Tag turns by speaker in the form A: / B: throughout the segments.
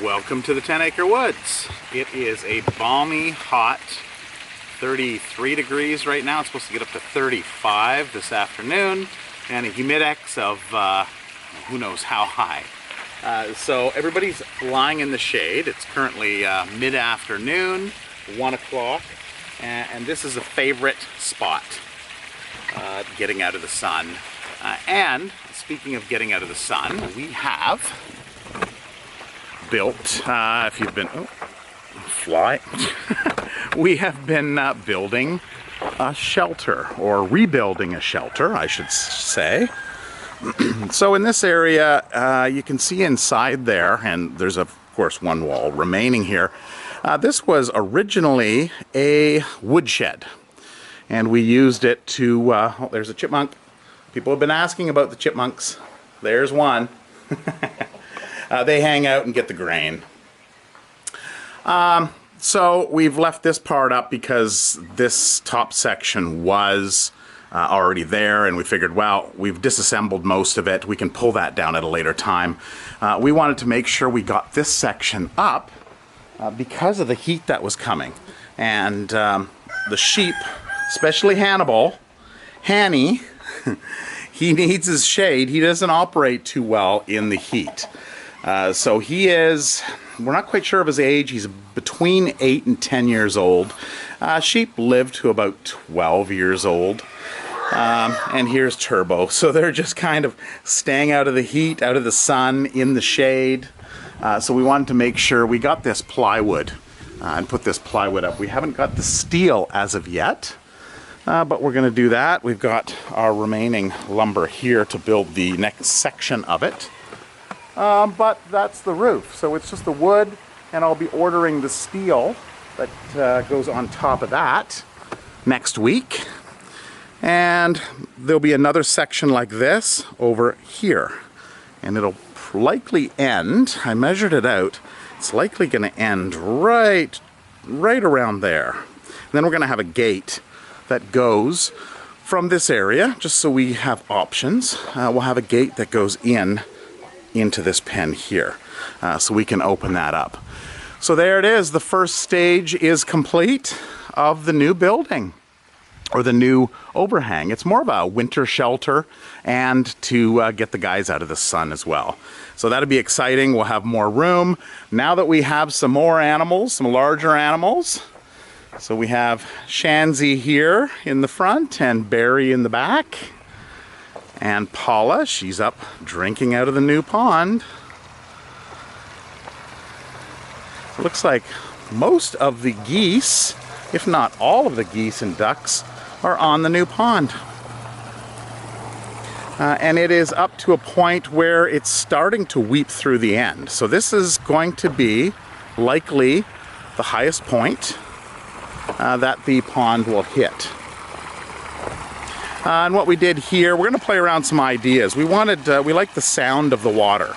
A: Welcome to the 10 Acre Woods. It is a balmy, hot 33 degrees right now. It's supposed to get up to 35 this afternoon, and a humidex of who knows how high. So everybody's lying in the shade. It's currently mid-afternoon, 1 o'clock, and this is a favorite spot, getting out of the sun. And speaking of getting out of the sun, we have built, if you've been, we have been building a shelter, or rebuilding a shelter, I should say. So in this area, you can see inside there, and there's of course one wall remaining here. This was originally a woodshed, and we used it to, oh, there's a chipmunk. People have been asking about the chipmunks. There's one. They hang out and get the grain. So we've left this part up because this top section was already there, and we figured, well, we've disassembled most of it. We can pull that down at a later time. We wanted to make sure we got this section up because of the heat that was coming. And the sheep, especially Hanny, he needs his shade. He doesn't operate too well in the heat. So he is, we're not quite sure of his age. He's between 8 and 10 years old. Sheep live to about 12 years old. And here's Turbo. So they're just kind of staying out of the heat, out of the sun, in the shade. So we wanted to make sure we got this plywood and put this plywood up. We haven't got the steel as of yet, but we're going to do that. We've got our remaining lumber here to build the next section of it. But that's the roof, so it's just the wood, and I'll be ordering the steel that goes on top of that next week. And there'll be another section like this over here, and it'll likely end, I measured it out, it's likely going to end right around there. And then we're going to have a gate that goes from this area, just so we have options. We'll have a gate that goes into this pen here, so we can open that up. So there it is. The first stage is complete of the new building, or the new overhang. It's more of a winter shelter, and to get the guys out of the sun as well. So that'll be exciting. We'll have more room now that we have some more animals, some larger animals. So we have Shanzy here in the front and Barry in the back. And Paula, she's up drinking out of the new pond. It looks like most of the geese, if not all of the geese and ducks, are on the new pond. And it is up to a point where it's starting to weep through the end. So this is going to be likely the highest point that the pond will hit. And what we did here, we're going to play around some ideas. We like the sound of the water.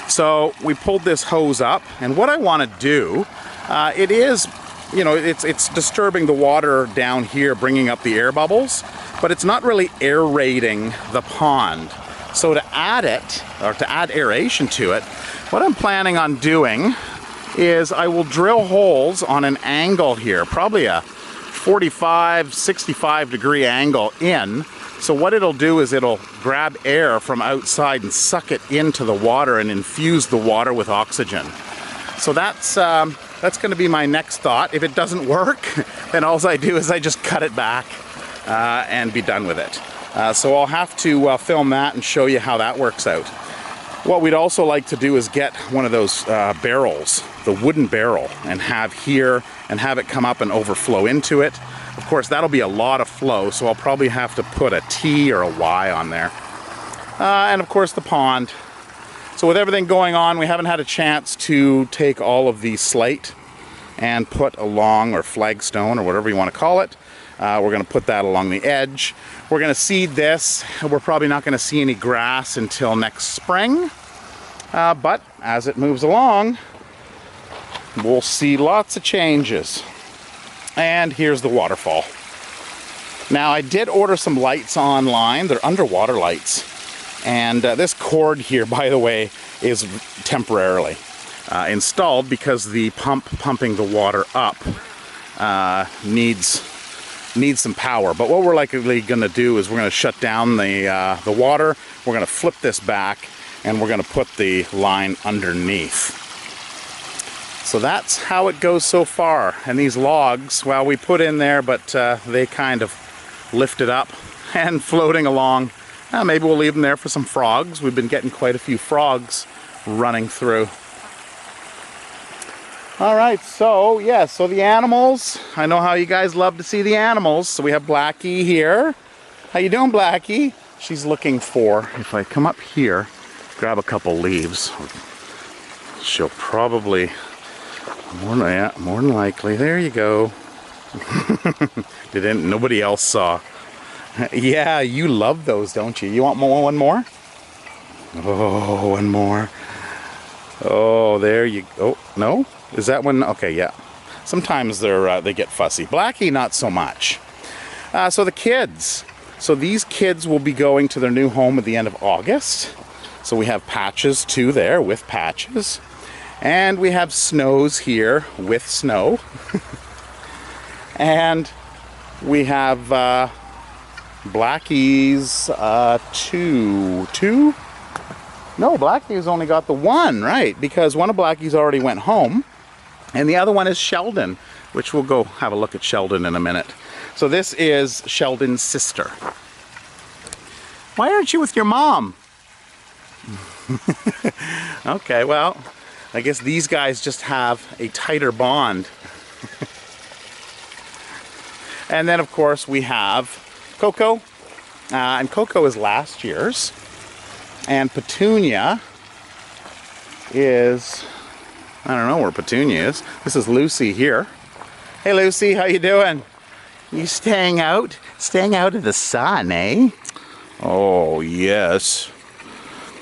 A: So we pulled this hose up, and what I want to do, it is, you know, it's disturbing the water down here, bringing up the air bubbles, but it's not really aerating the pond. So to add it, or to add aeration to it, what I'm planning on doing is I will drill holes on an angle here, probably a 45, 65 degree angle in. So what it'll do is it'll grab air from outside and suck it into the water and infuse the water with oxygen. So that's going to be my next thought. If it doesn't work, then all I do is I just cut it back and be done with it. So I'll have to film that and show you how that works out. What we'd also like to do is get one of those barrels, the wooden barrel, and have it come up and overflow into it. Of course, that'll be a lot of flow, so I'll probably have to put a T or a Y on there. And of course the pond. So with everything going on, we haven't had a chance to take all of the slate and put along, or flagstone, or whatever you want to call it. We're going to put that along the edge. We're going to seed this. We're probably not going to see any grass until next spring. But as it moves along, we'll see lots of changes. And here's the waterfall. Now, I did order some lights online. They're underwater lights. And this cord here, by the way, is temporarily. installed because the pump pumping the water up needs some power. But what we're likely going to do is we're going to shut down the water. We're going to flip this back, and we're going to put the line underneath. So that's how it goes so far. And these logs, well, we put in there, but they kind of lifted up and floating along. Maybe we'll leave them there for some frogs. We've been getting quite a few frogs running through. Alright, so yeah, so the animals, I know how you guys love to see the animals. So we have Blackie here. How you doing, Blackie? She's looking for, if I come up here, grab a couple leaves, she'll probably, more than likely, there you go. Nobody else saw. Yeah, you love those, don't you? You want one more? Oh, one more. Oh, there you go. Oh, no? Is that one? Okay, yeah. Sometimes they get fussy. Blackie, not so much. So the kids. So these kids will be going to their new home at the end of August. So we have Patches too there with Patches. And we have Snows here with Snow. And we have Blackie's two? No, Blackie's only got the one, right? Because one of Blackie's already went home. And the other one is Sheldon, which we'll go have a look at Sheldon in a minute. So this is Sheldon's sister. Why aren't you with your mom? Okay, well, I guess these guys just have a tighter bond. And then, of course, we have Coco. And Coco is last year's. And Petunia is... I don't know where Petunia is. This is Lucy here. Hey Lucy, how you doing? You staying out? Staying out of the sun, eh? Oh, yes.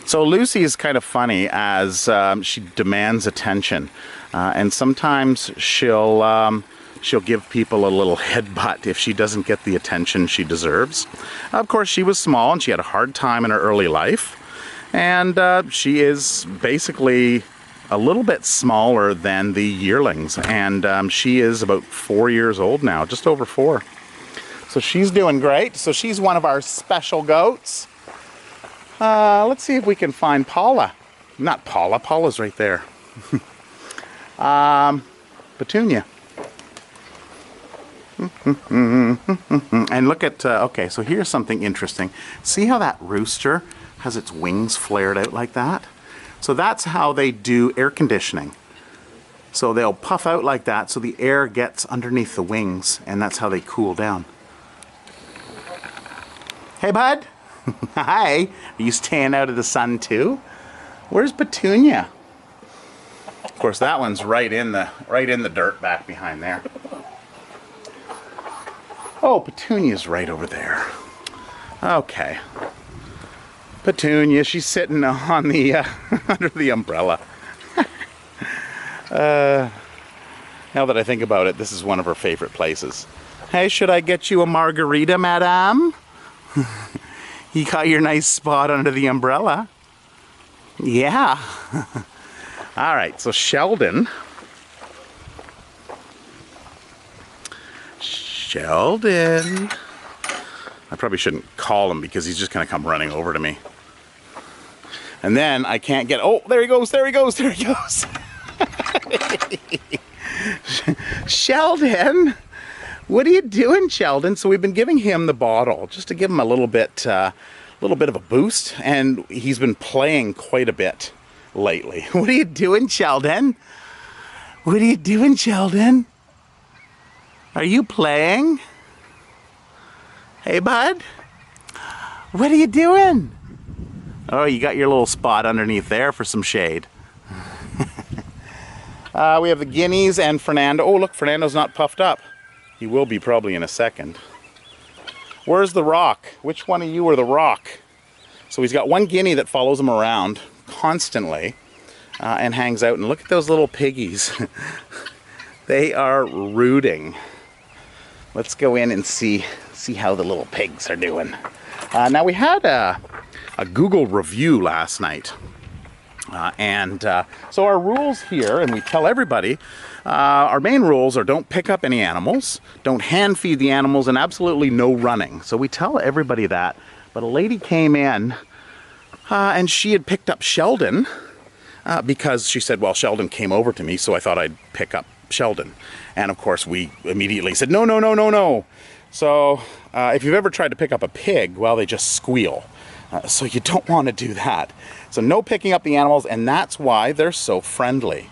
A: So Lucy is kind of funny as she demands attention. And sometimes she'll give people a little headbutt if she doesn't get the attention she deserves. Of course, she was small and she had a hard time in her early life. And she is basically a little bit smaller than the yearlings, and she is about 4 years old now, just over 4. So she's doing great. So she's one of our special goats. Let's see if we can find Paula. Not Paula, Paula's right there. Petunia. And look at, okay, so here's something interesting. See how that rooster has its wings flared out like that? So that's how they do air conditioning. So they'll puff out like that so the air gets underneath the wings, and that's how they cool down. Hey bud. Hi. Are you staying out of the sun too? Where's Petunia? Of course that one's right in the dirt back behind there. Oh, Petunia's right over there. Okay. Petunia, she's sitting on the under the umbrella. Now that I think about it, this is one of her favorite places. Hey, should I get you a margarita, madame? You got your nice spot under the umbrella. Yeah. All right, so Sheldon. Sheldon. I probably shouldn't call him because he's just going to come running over to me. And then I can't get... Oh, there he goes, there he goes, there he goes. Sheldon, what are you doing, Sheldon? So we've been giving him the bottle just to give him a little bit of a boost, and he's been playing quite a bit lately. What are you doing, Sheldon? What are you doing, Sheldon? Are you playing? Hey, bud. What are you doing? Oh, you got your little spot underneath there for some shade. We have the guineas and Fernando. Oh, look, Fernando's not puffed up. He will be probably in a second. Where's the rock? Which one of you are the rock? So he's got one guinea that follows him around constantly and hangs out. And look at those little piggies. They are rooting. Let's go in and see how the little pigs are doing. Now we had a Google review last night So our rules here, and we tell everybody, our main rules are don't pick up any animals, don't hand feed the animals, and absolutely no running. So we tell everybody that. But a lady came in and she had picked up Sheldon because she said, well, Sheldon came over to me, so I thought I'd pick up Sheldon. And of course we immediately said, no, no, no, no, no. So if you've ever tried to pick up a pig, well, they just squeal. So you don't want to do that. So no picking up the animals, and that's why they're so friendly.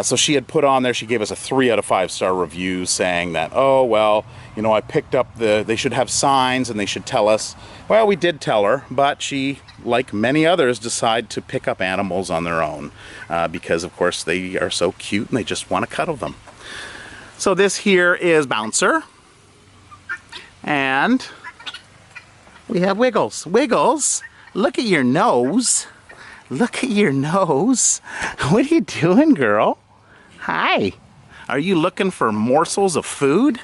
A: So she had put on there, she gave us a 3 out of 5 star review saying that, oh, well, you know, I picked up they should have signs and they should tell us. Well, we did tell her, but she, like many others, decide to pick up animals on their own because, of course, they are so cute and they just want to cuddle them. So this here is Bouncer. And we have Wiggles. Wiggles, look at your nose. Look at your nose. What are you doing, girl? Hi. Are you looking for morsels of food?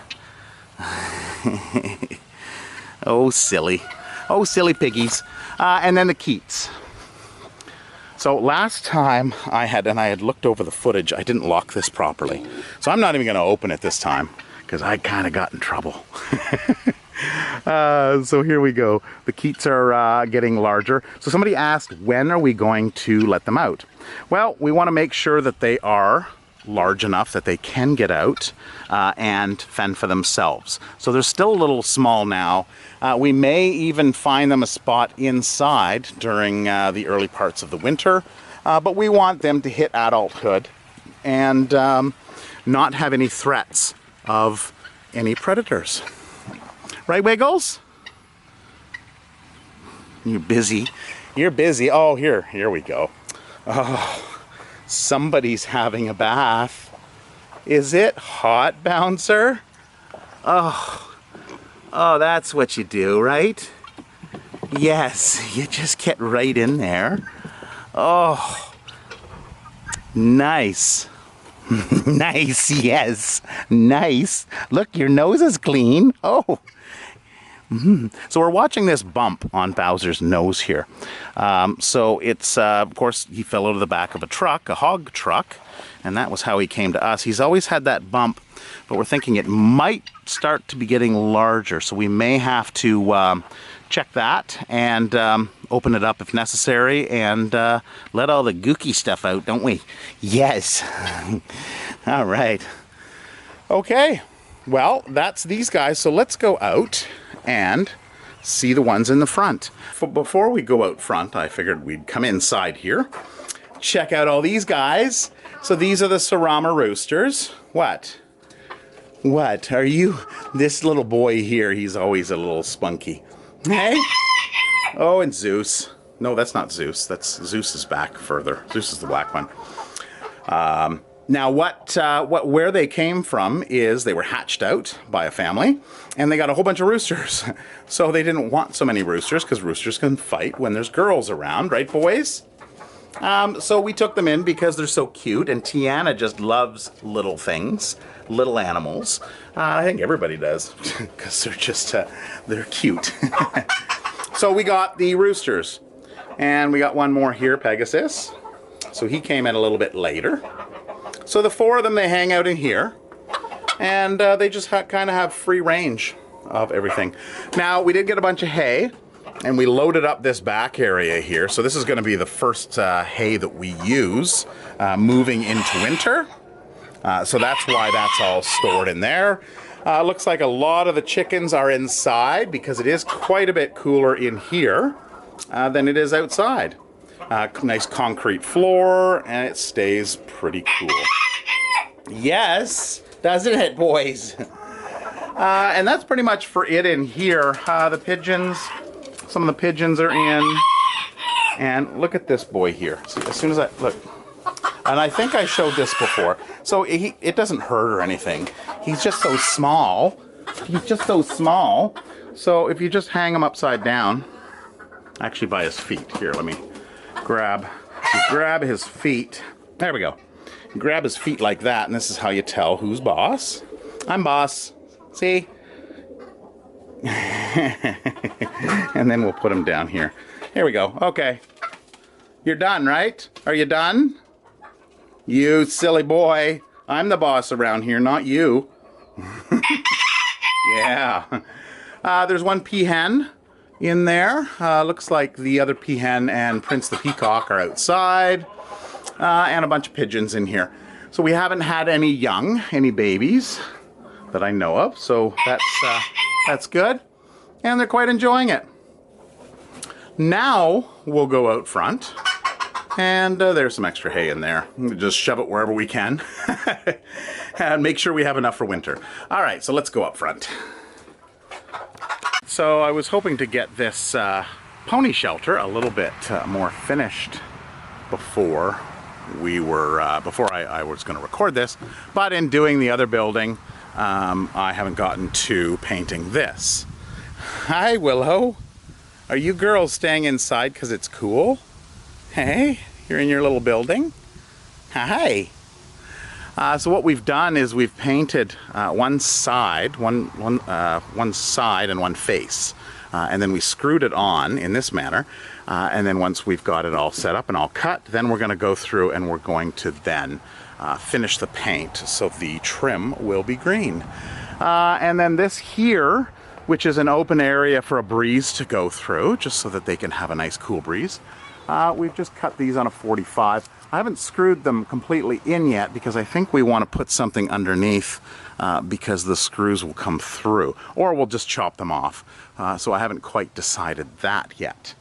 A: Oh, silly. Oh, silly piggies. And then the Keats. So last time I had looked over the footage, I didn't lock this properly. So I'm not even going to open it this time because I kind of got in trouble. So here we go. The Keats are getting larger. So somebody asked, when are we going to let them out? Well, we want to make sure that they are large enough that they can get out and fend for themselves. So they're still a little small now. We may even find them a spot inside during the early parts of the winter, but we want them to hit adulthood and not have any threats of any predators. Right, Wiggles? You're busy. You're busy. Oh, here we go. Oh, somebody's having a bath. Is it hot, Bouncer? Oh, that's what you do, right? Yes, you just get right in there. Oh, nice. Nice, yes. Nice. Look, your nose is clean. Oh. So we're watching this bump on Bowser's nose here. So it's, of course, he fell out of the back of a truck, a hog truck, and that was how he came to us. He's always had that bump, but we're thinking it might start to be getting larger, so we may have to check that and open it up if necessary and let all the gooky stuff out, don't we? Yes. All right. Okay. Well, that's these guys, so let's go out and see the ones in the front. Before we go out front, I figured we'd come inside here, check out all these guys. So these are the Sarama roosters. What? What are you? This little boy here, he's always a little spunky. Hey? Oh, and Zeus. No, that's not Zeus. That's Zeus is back further. Zeus is the black one. Now, where they came from is they were hatched out by a family, and they got a whole bunch of roosters. So they didn't want so many roosters because roosters can fight when there's girls around, right, boys? So we took them in because they're so cute, and Tiana just loves little things, little animals. I think everybody does because they're just they're cute. So we got the roosters, and we got one more here, Pegasus. So he came in a little bit later. So the 4 of them, they hang out in here, and they just kind of have free range of everything. Now, we did get a bunch of hay, and we loaded up this back area here. So this is going to be the first hay that we use moving into winter. So that's why that's all stored in there. Looks like a lot of the chickens are inside because it is quite a bit cooler in here than it is outside. Nice concrete floor, and it stays pretty cool. Yes, doesn't it, boys? And that's pretty much for it in here. The pigeons, some of the pigeons are in. And look at this boy here. See, as soon as I, look. And I think I showed this before. So it doesn't hurt or anything. He's just so small. He's just so small. So if you just hang him upside down, actually by his feet. Here, let me grab his feet. There we go. You grab his feet like that, and this is how you tell who's boss. I'm boss. See? And then we'll put him down here. Here we go. Okay. You're done, right? Are you done? You silly boy. I'm the boss around here, not you. Yeah. There's one peahen in there. Looks like the other peahen and Prince the Peacock are outside. And a bunch of pigeons in here. So we haven't had any young, any babies that I know of. So that's good. And they're quite enjoying it. Now we'll go out front. And there's some extra hay in there. Just shove it wherever we can. And make sure we have enough for winter. All right, so let's go up front. So I was hoping to get this pony shelter a little bit more finished before I was going to record this. But in doing the other building, I haven't gotten to painting this. Hi, Willow. Are you girls staying inside because it's cool? Hey, you're in your little building? Hi. So what we've done is we've painted one side and one face. And then we screwed it on in this manner. And then once we've got it all set up and all cut, then we're going to go through and we're going to then finish the paint so the trim will be green. And then this here, which is an open area for a breeze to go through, just so that they can have a nice cool breeze. We've just cut these on a 45. I haven't screwed them completely in yet because I think we want to put something underneath because the screws will come through, or we'll just chop them off. So I haven't quite decided that yet.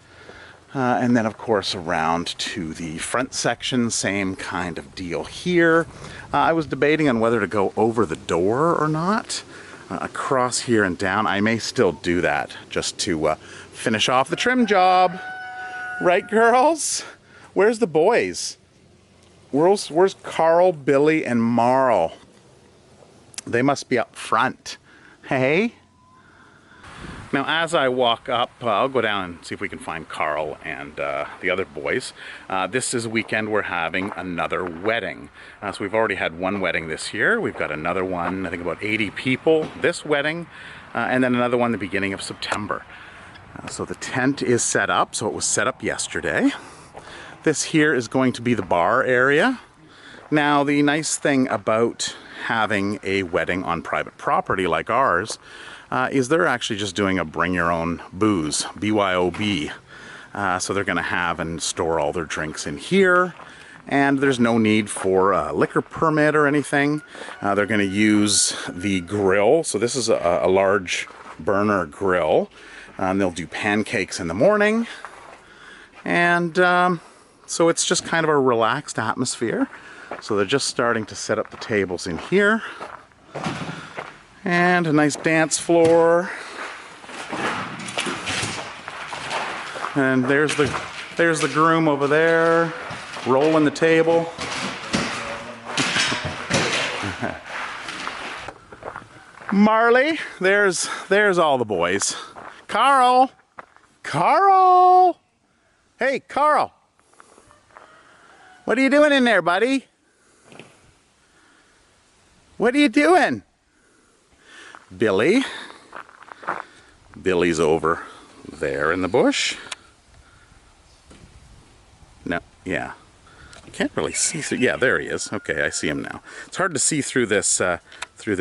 A: And then of course around to the front section, same kind of deal here. I was debating on whether to go over the door or not. Across here and down. I may still do that just to finish off the trim job. Right, girls? Where's the boys? Where's Carl, Billy, and Marl? They must be up front. Hey? Now, as I walk up, I'll go down and see if we can find Carl and the other boys. This is a weekend we're having another wedding. So we've already had one wedding this year. We've got another one, I think about 80 people this wedding, and then another one the beginning of September. So the tent is set up, so it was set up yesterday. This here is going to be the bar area. Now, the nice thing about having a wedding on private property like ours is they're actually just doing a bring your own booze, BYOB. So they're going to have and store all their drinks in here, and there's no need for a liquor permit or anything. They're going to use the grill. So this is a large burner grill. They'll do pancakes in the morning, and so it's just kind of a relaxed atmosphere. So they're just starting to set up the tables in here. And a nice dance floor. And there's the groom over there, rolling the table. Marley, there's all the boys. Carl! Carl! Hey, Carl! What are you doing in there, buddy? What are you doing? Billy. Billy's over there in the bush. No, yeah. I can't really see through. Yeah, there he is. Okay, I see him now. It's hard to see through this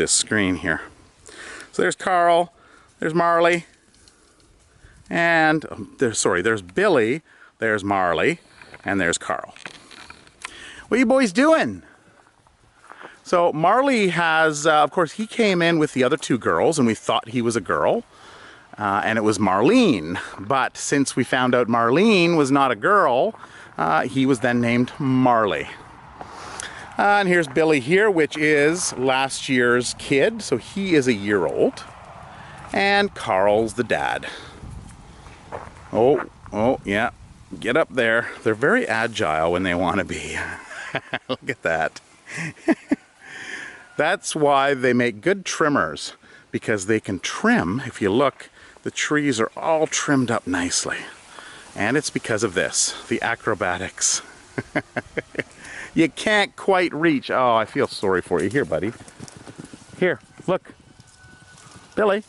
A: screen here. So there's Carl. There's Marley. And there's Billy. There's Marley. And there's Carl. What are you boys doing? So Marley has, of course, he came in with the other two girls, and we thought he was a girl, and it was Marlene. But since we found out Marlene was not a girl, he was then named Marley. And here's Billy here, which is last year's kid, so he is a year old. And Carl's the dad. Oh, yeah, get up there. They're very agile when they want to be. Look at that. That's why they make good trimmers, because they can trim. If you look, the trees are all trimmed up nicely. And it's because of this, the acrobatics. You can't quite reach. Oh, I feel sorry for you. Here, buddy. Here, look. Billy.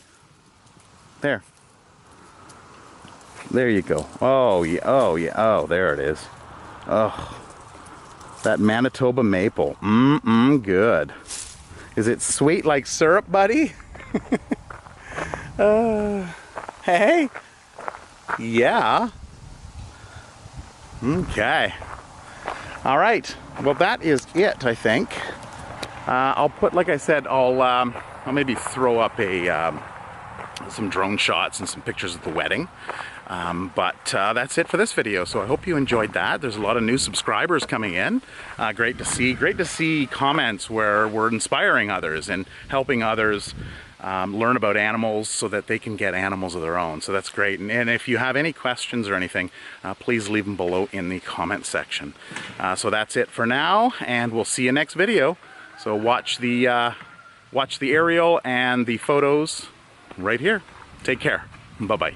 A: There. There you go. Oh, yeah. Oh, yeah. Oh, there it is. Oh, that Manitoba maple. Good. Is it sweet like syrup, buddy? Hey? Yeah. Okay. All right. Well, that is it, I think. I'll put, like I said, I'll maybe throw up some drone shots and some pictures of the wedding. But that's it for this video. So I hope you enjoyed that. There's a lot of new subscribers coming in. Great to see comments where we're inspiring others and helping others learn about animals so that they can get animals of their own. So that's great. And if you have any questions or anything, please leave them below in the comment section. So that's it for now, and we'll see you next video. So watch the aerial and the photos right here. Take care. Bye-bye.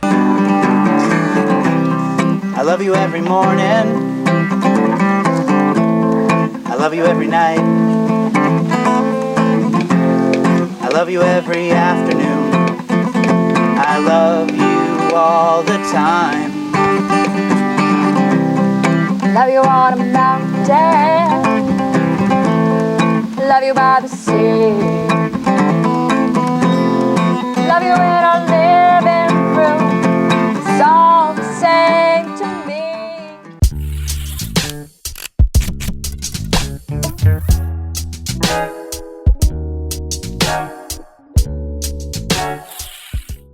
B: I love you every morning. I love you every night. I love you every afternoon. I love you all the time.
C: Love you on a mountain. Love you by the